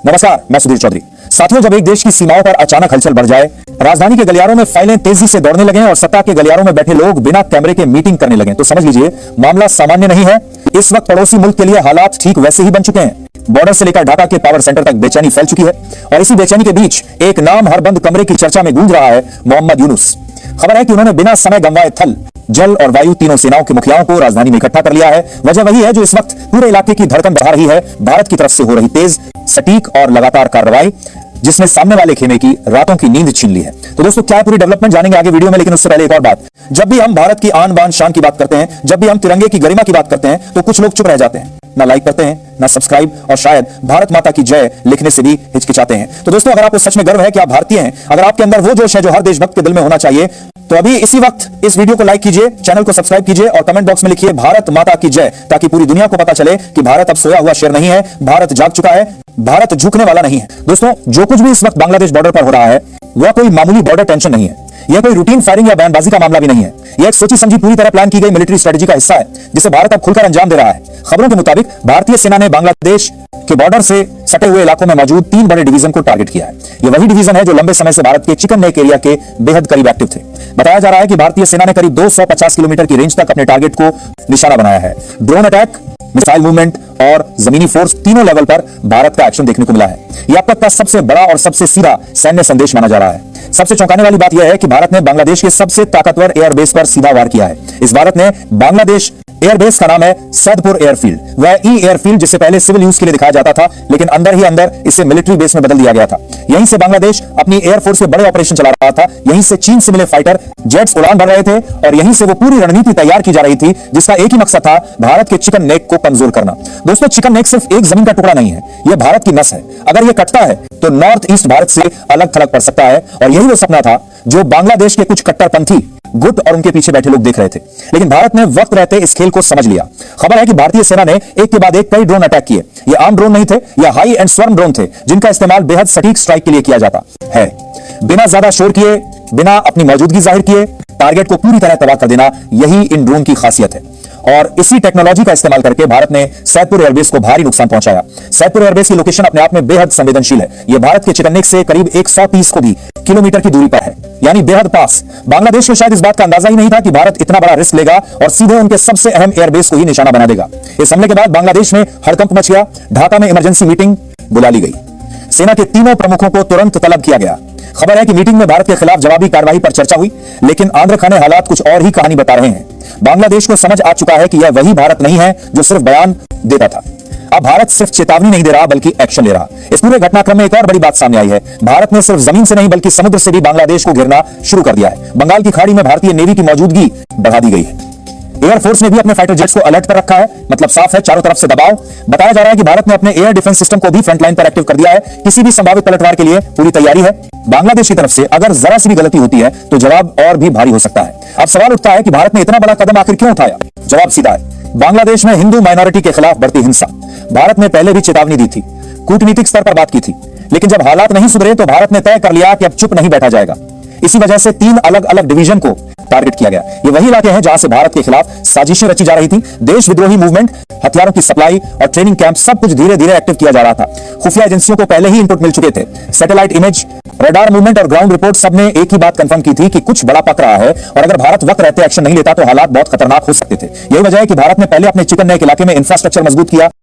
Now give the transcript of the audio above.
नमस्कार, मैं सुधीर चौधरी। साथियों, जब एक देश की सीमाओं पर अचानक हलचल बढ़ जाए, राजधानी के गलियारों में फाइलें तेजी से दौड़ने लगें और सत्ता के गलियारों में बैठे लोग बिना कैमरे के मीटिंग करने लगें, तो समझ लीजिए मामला सामान्य नहीं है। इस वक्त पड़ोसी मुल्क के लिए हालात ठीक वैसे ही बन चुके हैं। बॉर्डर से लेकर ढाका के पावर सेंटर तक बेचैनी फैल चुकी है और इसी बेचैनी के बीच एक नाम हर बंद कमरे की चर्चा में गूंज रहा है, मोहम्मद यूनुस। खबर है कि उन्होंने बिना समय गंवाए थल, जल और वायु तीनों सेनाओं के मुखियाओं को राजधानी में इकट्ठा कर लिया है। वजह वही है जो इस वक्त पूरे इलाके की धड़कन बढ़ा रही है, भारत की तरफ से हो रही तेज, सटीक और लगातार कार्रवाई, जिसने सामने वाले खेमे की रातों की नींद छीन ली है। तो दोस्तों, क्या पूरी डेवलपमेंट जानेंगे आगे वीडियो में, लेकिन उससे पहले एक और बात। जब भी हम भारत की आन बान शान की बात करते हैं, जब भी हम तिरंगे की गरिमा की बात करते हैं, तो कुछ लोग चुप रह जाते हैं, ना लाइक करते हैं, ना सब्सक्राइब, और शायद भारत माता की जय लिखने से भी हिचकिचाते हैं। तो दोस्तों, अगर आपको सच में गर्व है कि आप भारतीय हैं, अगर आपके अंदर वो जोश है जो हर देशभक्त के दिल में होना चाहिए, तो अभी इसी वक्त इस वीडियो को लाइक कीजिए, चैनल को सब्सक्राइब कीजिए और कमेंट बॉक्स में लिखिए भारत माता की जय, ताकि पूरी दुनिया को पता चले कि भारत अब सोया हुआ शेर नहीं है, भारत जाग चुका है, भारत झुकने वाला नहीं है। दोस्तों, जो कुछ भी इस वक्त बांग्लादेश बॉर्डर पर हो रहा है, वह कोई मामूली बॉर्डर टेंशन नहीं है। यह कोई रूटीन फायरिंग या बयानबाजी का मामला भी नहीं है। यह एक सोची समझी पूरी तरह प्लान की गई मिलिट्री स्ट्रेटजी का हिस्सा है, जिसे भारत अब खुलकर अंजाम दे रहा है। खबरों के मुताबिक भारतीय सेना ने बांग्लादेश के बॉर्डर से सटे हुए इलाकों में मौजूद 3 बड़े डिवीजन को टारगेट किया है। यह वही डिवीजन है जो लंबे समय से भारत के चिकन नेक एरिया के बेहद करीब एक्टिव थे। बताया जा रहा है कि भारतीय सेना ने करीब 250 किलोमीटर की रेंज तक अपने टारगेट को निशाना बनाया है। ड्रोन अटैक, मिसाइल मूवमेंट और जमीनी फोर्स, तीनों लेवल पर भारत का एक्शन देखने को मिला है। यह अब तक का सबसे बड़ा और सबसे सीधा सैन्य संदेश माना जा रहा है। सबसे चौंकाने वाली बात यह है कि भारत ने बांग्लादेश के सबसे ताकतवर एयरबेस पर सीधा वार किया है। इस भारत ने बांग्लादेश एयरबेस का नाम है सैदपुर एयरफील्ड। वह एयरफील्ड जिसे पहले सिविल यूज के लिए दिखाया जाता था, लेकिन अंदर ही अंदर इसे मिलिट्री बेस में बदल दिया गया था। यहीं से बांग्लादेश अपनी एयरफोर्स के बड़े ऑपरेशन चला रहा था, यहीं से चीन से मिले फाइटर जेट्स उड़ान भर रहे थे और यहीं से वो पूरी रणनीति तैयार की जा रही थी, जिसका एक ही मकसद था, भारत के चिकन नेक को कमजोर करना। दोस्तों, चिकन नेक सिर्फ एक जमीन का टुकड़ा नहीं है, यह भारत की नस है। अगर यह कटता है तो नॉर्थ ईस्ट भारत से अलग थलग पड़ सकता है, और यही वो सपना था जो बांग्लादेश के कुछ कट्टरपंथी गुट और उनके पीछे बैठे लोग देख रहे थे। लेकिन भारत ने वक्त रहते इस खेल को समझ लिया। खबर है कि भारतीय सेना ने एक के बाद एक कई ड्रोन अटैक किए। ये आम ड्रोन नहीं थे, ये हाई एंड स्वर्म ड्रोन थे, जिनका इस्तेमाल बेहद सटीक स्ट्राइक के लिए किया जाता है। बिना ज्यादा शोर किए, बिना अपनी मौजूदगी जाहिर किए, टारगेट को पूरी तरह तबाह कर देना, यही इन ड्रोन की खासियत है। और इसी टेक्नोलॉजी का इस्तेमाल करके भारत ने सैदपुर एयरबेस को भारी नुकसान पहुंचाया। सैदपुर एयरबेस की लोकेशन अपने आप में बेहद संवेदनशील है। यह भारत के चिकन नेक से करीब 130 को भी किलोमीटर की दूरी पर है, यानी बेहद पास। बांग्लादेश को शायद इस बात का अंदाजा ही नहीं था कि भारत इतना बड़ा रिस्क लेगा और सीधे उनके सबसे अहम एयरबेस को ही निशाना बना देगा। इस हमले के बाद बांग्लादेश में हड़कंप मच गया। ढाका में इमरजेंसी मीटिंग बुला ली गई। सेना के तीनों प्रमुखों को तुरंत तलब किया गया। खबर है कि मीटिंग में भारत के खिलाफ जवाबी कार्रवाई पर चर्चा हुई, लेकिन आंध्र खाने हालात कुछ और ही कहानी बता रहे हैं। बांग्लादेश को समझ आ चुका है कि यह वही भारत नहीं है जो सिर्फ बयान देता था। अब भारत सिर्फ चेतावनी नहीं दे रहा, बल्कि एक्शन ले रहा। इस पूरे घटनाक्रम में एक और बड़ी बात सामने आई है। भारत ने सिर्फ जमीन से नहीं बल्कि समुद्र से भी बांग्लादेश को घेरना शुरू कर दिया है। बंगाल की खाड़ी में भारतीय नेवी की मौजूदगी बढ़ा दी गई है। एयरफोर्स ने भी अपने फाइटर जेट्स को अलर्ट पर रखा है, मतलब साफ है, चारों तरफ से दबाव। बताया जा रहा है कि भारत ने अपने एयर डिफेंस सिस्टम को भी फ्रंटलाइन पर एक्टिव कर दिया है। किसी भी संभावित पलटवार के लिए पूरी तैयारी है। बांग्लादेश की तरफ से अगर जरा सी भी गलती होती है तो जवाब और भी भारी हो सकता है। अब सवाल उठता है कि भारत ने इतना बड़ा कदम आखिर क्यों उठाया? जवाब सीधा है, बांग्लादेश में हिंदू माइनॉरिटी के खिलाफ बढ़ती हिंसा। भारत ने पहले भी चेतावनी दी थी, कूटनीतिक स्तर पर बात की थी, लेकिन जब हालात नहीं सुधरे तो भारत ने तय कर लिया कि अब चुप नहीं बैठा जाएगा। इसी वजह से 3 अलग अलग डिवीजन को टारगेट किया गया। ये वही इलाके हैं जहां से भारत के खिलाफ साजिशें रची जा रही थी। देश विद्रोही मूवमेंट, हथियारों की सप्लाई और ट्रेनिंग कैंप, सब कुछ धीरे धीरे एक्टिव किया जा रहा था। खुफिया एजेंसियों को पहले ही इनपुट मिल चुके थे। सैटेलाइट इमेज, रडार मूवमेंट और ग्राउंड रिपोर्ट, सबने एक ही बात कंफर्म की थी कि कुछ बड़ा पक रहा है, और अगर भारत वक्त रहते एक्शन नहीं लेता तो हालात बहुत खतरनाक हो सकते थे। यही वजह है कि भारत ने पहले अपने चिकन नेक इलाके में इंफ्रास्ट्रक्चर मजबूत किया।